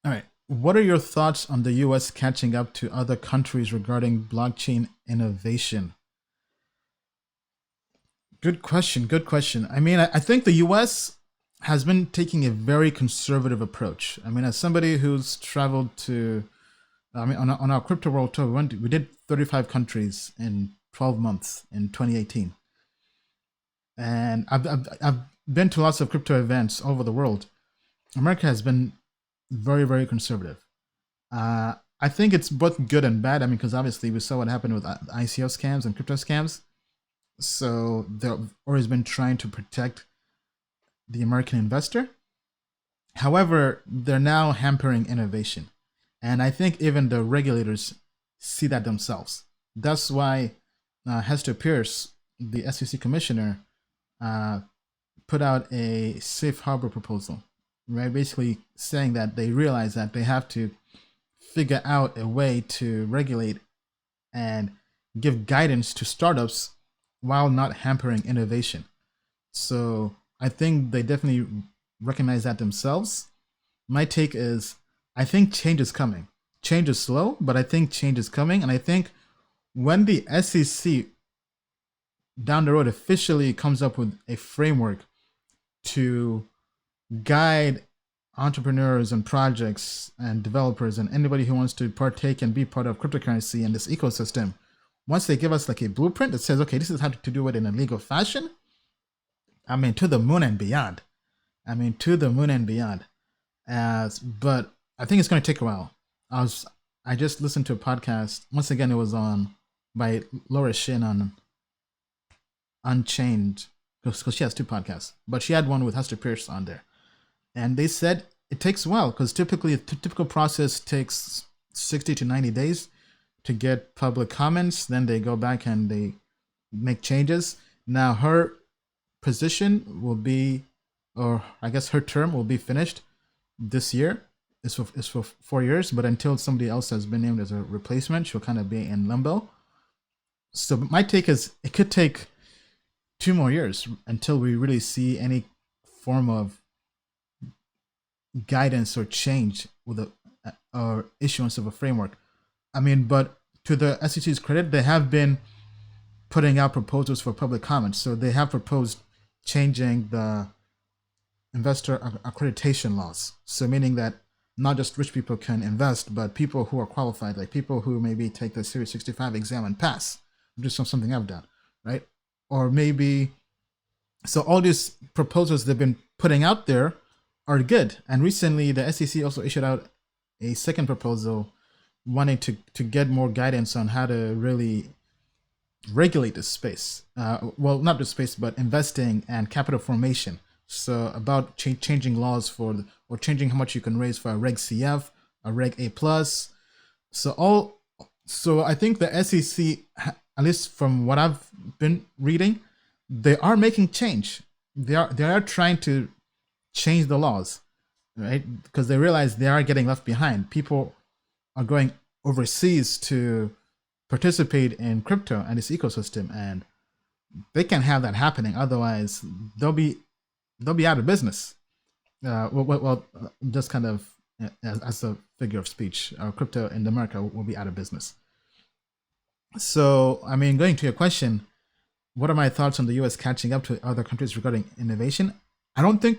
All right. What are your thoughts on the US catching up to other countries regarding blockchain innovation? Good question. Good question. I mean, I think the US has been taking a very conservative approach. I mean, as somebody who's traveled to, I mean, on our crypto world tour, we did 35 countries in 12 months in 2018. And I've been to lots of crypto events all over the world. America has been very, very conservative. I think it's both good and bad. I mean, because obviously we saw what happened with ICO scams and crypto scams. So they've always been trying to protect the American investor. However, they're now hampering innovation. And I think even the regulators see that themselves. That's why Hester Pierce, the SEC commissioner, uh, put out a safe harbor proposal, right? Basically saying that they realize that they have to figure out a way to regulate and give guidance to startups while not hampering innovation. So I think they definitely recognize that themselves. My take is I think change is coming. Change is slow, but I think change is coming. And I think when the SEC down the road officially comes up with a framework to guide entrepreneurs and projects and developers and anybody who wants to partake and be part of cryptocurrency and this ecosystem, once they give us like a blueprint that says, okay, this is how to do it in a legal fashion, I mean, to the moon and beyond. I mean, to the moon and beyond. But I think it's going to take a while. I just listened to a podcast. Once again, it was on by Laura Shin on Unchained, because she has two podcasts, but she had one with Hester Pierce on there. And they said it takes a while because typically a typical process takes 60 to 90 days to get public comments. Then they go back and they make changes. Now her position will be, or I guess her term will be finished this year. It's for 4 years, but until somebody else has been named as a replacement, she'll kind of be in limbo. So my take is it could take 2 more years until we really see any form of guidance or change with a or issuance of a framework. I mean, but to the SEC's credit, they have been putting out proposals for public comment. So they have proposed changing the investor accreditation laws. So meaning that not just rich people can invest, but people who are qualified, like people who maybe take the Series 65 exam and pass, which is something I've done, right? Or maybe, so all these proposals they've been putting out there are good. And recently the SEC also issued out a second proposal wanting to get more guidance on how to really regulate this space. Well, not the space, but investing and capital formation. So about changing laws or changing how much you can raise for a Reg CF, a Reg A plus. So I think the SEC, at least from what I've been reading, they are making change. They are trying to change the laws, right? Because they realize they are getting left behind. People are going overseas to participate in crypto and its ecosystem, and they can't have that happening. Otherwise, they'll be out of business. Just kind of as a figure of speech, crypto in America will be out of business. So, I mean, going to your question, what are my thoughts on the US catching up to other countries regarding innovation? I don't think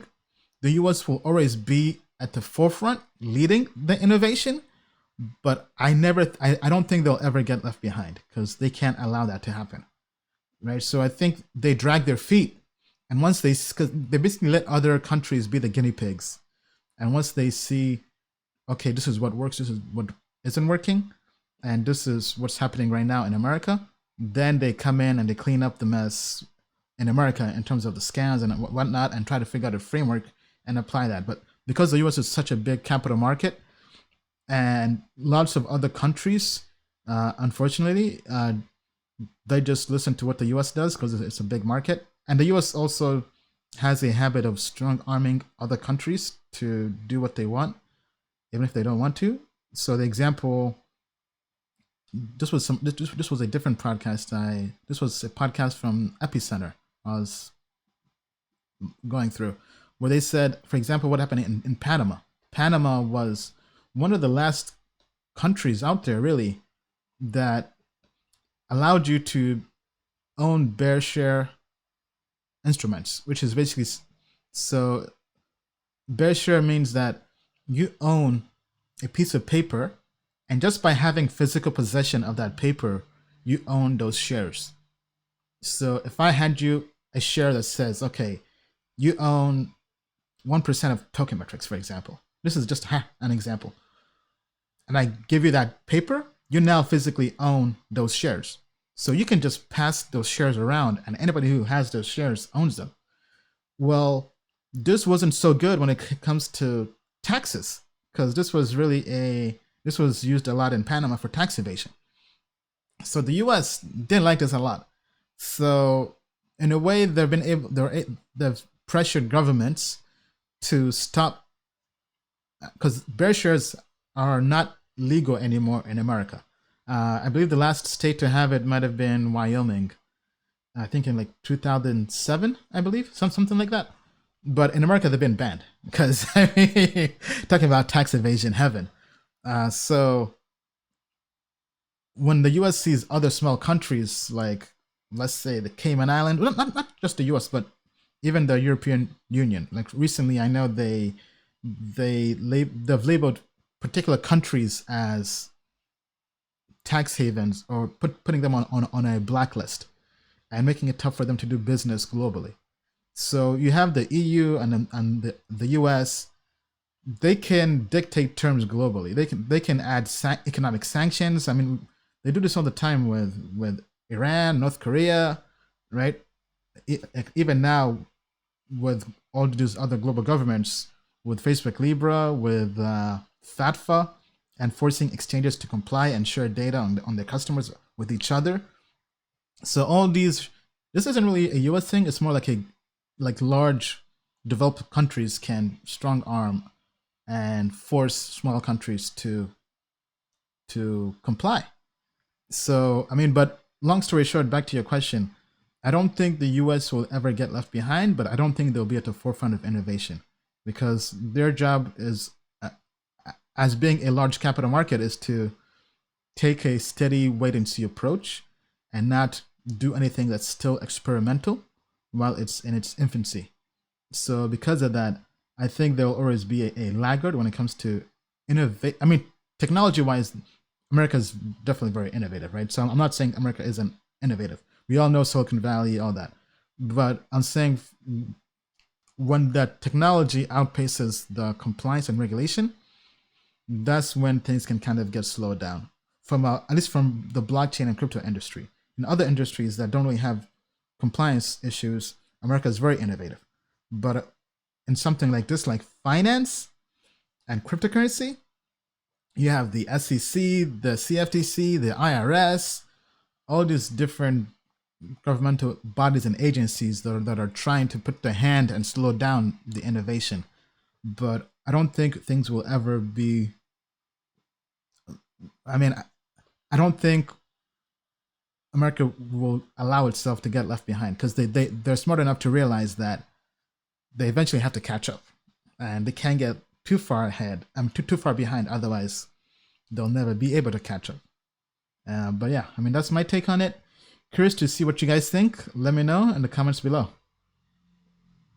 the US will always be at the forefront leading the innovation, but I don't think they'll ever get left behind because they can't allow that to happen, right? So I think they drag their feet, and because they basically let other countries be the guinea pigs, and once they see, okay, this is what works, this is what isn't working, and this is what's happening right now in America, then they come in and they clean up the mess in America in terms of the scams and whatnot, and try to figure out a framework and apply that. But because the US is such a big capital market, and lots of other countries, unfortunately, they just listen to what the US does because it's a big market. And the US also has a habit of strong arming other countries to do what they want, even if they don't want to. So the example, this was a different podcast. This was a podcast from Epicenter I was going through, where they said, for example, what happened in Panama. Panama was one of the last countries out there really that allowed you to own bear share instruments, which is basically, so bear share means that you own a piece of paper, and just by having physical possession of that paper, you own those shares. So if I hand you a share that says, okay, you own 1% of Token Metrics, for example. This is just an example. And I give you that paper, you now physically own those shares. So you can just pass those shares around, and anybody who has those shares owns them. Well, this wasn't so good when it comes to taxes, because this was used a lot in Panama for tax evasion. So the U.S. didn't like this a lot. So in a way, they've pressured governments to stop, because bear shares are not legal anymore in America. I believe the last state to have it might have been Wyoming. I think in like 2007, I believe, something like that. But in America, they've been banned because talking about tax evasion heaven. So when the U.S. sees other small countries like, let's say, the Cayman Islands, well, not just the U.S., but even the European Union. Like recently, I know they've labeled particular countries as tax havens, or putting them on a blacklist and making it tough for them to do business globally. So you have the EU and the US. They can dictate terms globally. They can add economic sanctions. I mean, they do this all the time with Iran, North Korea, right? Even now with all these other global governments, with Facebook Libra, with FATFA, and forcing exchanges to comply and share data on their customers with each other. So all these, this isn't really a US thing. It's more like large developed countries can strong arm and force small countries to comply. So, I mean, but long story short, back to your question, I don't think the US will ever get left behind, but I don't think they'll be at the forefront of innovation, because their job is, as being a large capital market, is to take a steady wait and see approach and not do anything that's still experimental while it's in its infancy. So because of that, I think there will always be a laggard when it comes to innovate. I mean, technology wise, America is definitely very innovative, right? So I'm not saying America isn't innovative. We all know Silicon Valley, all that. But I'm saying when that technology outpaces the compliance and regulation, that's when things can kind of get slowed down, at least from the blockchain and crypto industry. In other industries that don't really have compliance issues, America is very innovative. But in something like this, like finance and cryptocurrency, you have the SEC, the CFTC, the IRS, all these different governmental bodies and agencies that are trying to put their hand and slow down the innovation. But I don't think things will ever be, I mean, I don't think America will allow itself to get left behind, because they're smart enough to realize that they eventually have to catch up, and they can't get too far ahead. Too far behind. Otherwise, they'll never be able to catch up. But yeah, I mean, that's my take on it. Curious to see what you guys think. Let me know in the comments below.